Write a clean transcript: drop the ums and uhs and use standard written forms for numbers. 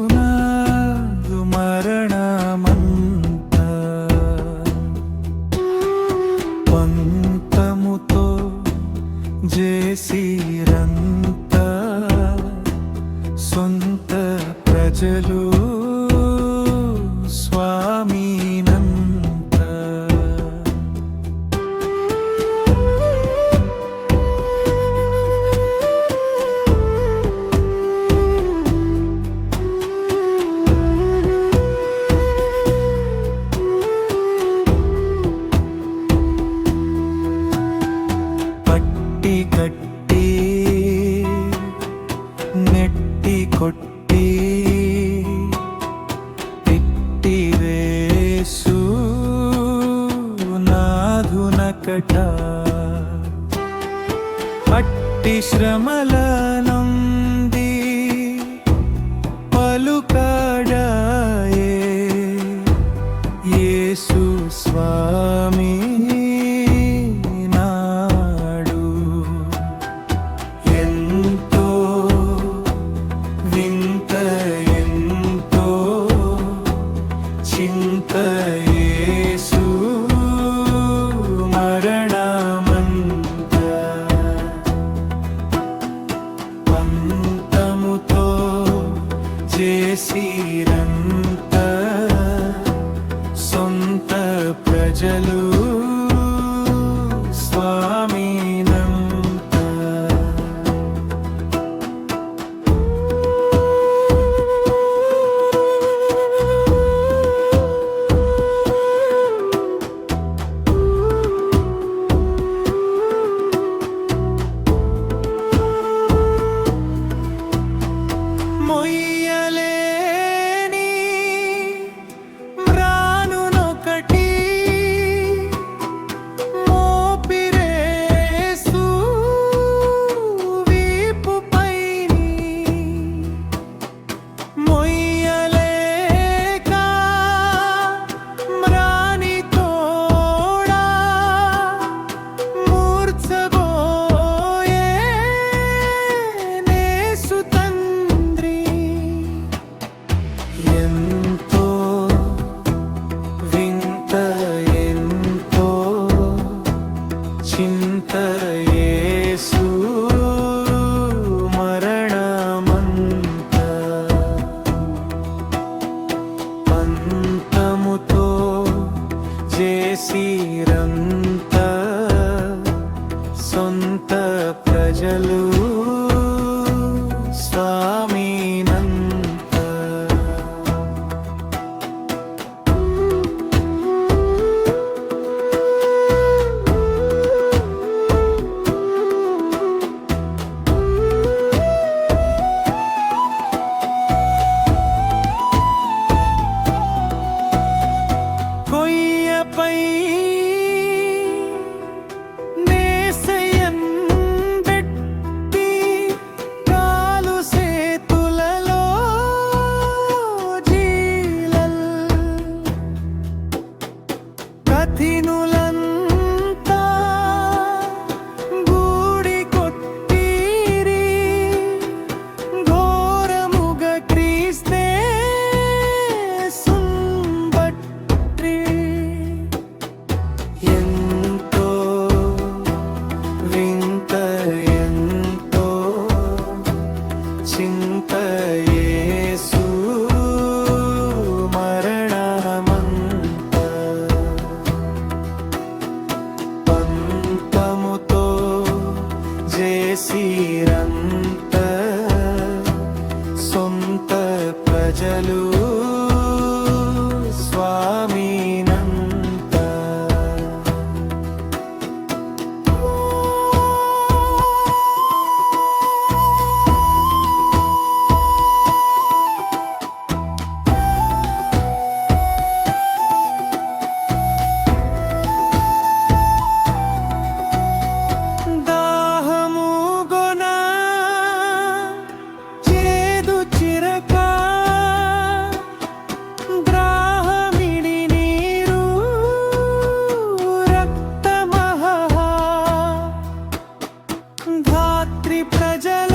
చింతయేసునాదు మరణమంత పంతముతో జేసిరంత సొంత ప్రజలు స్వామినంత పట్టి కట్టి నెట్టి కొట్టి తిట్టివేసు నాధునకట పట్టి శ్రమల నంది పలుకడాయే యేసు స్వామి నాడు ఎంతో వింత ఎంతో చింత యేసు మరణమంత పంతముతో చేసిరంత సొంత ప్రజలు స్వామినంత మొయ్యలేని మ్రానునొకటి మోపిరేసు వీపుపైని మొయ్యలేక మ్రాని తోడా మూర్ఛబోయే నేసు తండ్రి ఎంతో వింత ఎంతో చింత యేసు మరణమంత పంతముతో చేసిరంత సొంత ప్రజలు స్వామినంత కొయ్యపై నేసయంబెట్టి కాలు సేతులలో జీలల్ కఠినులంతా గూడి కొట్టిరి ఘోరముగ క్రీస్తే సుంబట్రి ఎంతో వింత ఎంతో చింత యేసు మరణమంత పంతముతో చేసిరంత సొంత ప్రజలు స్వామినంత దాహము గొన చేదు చిరక ధాత్రి ప్రజల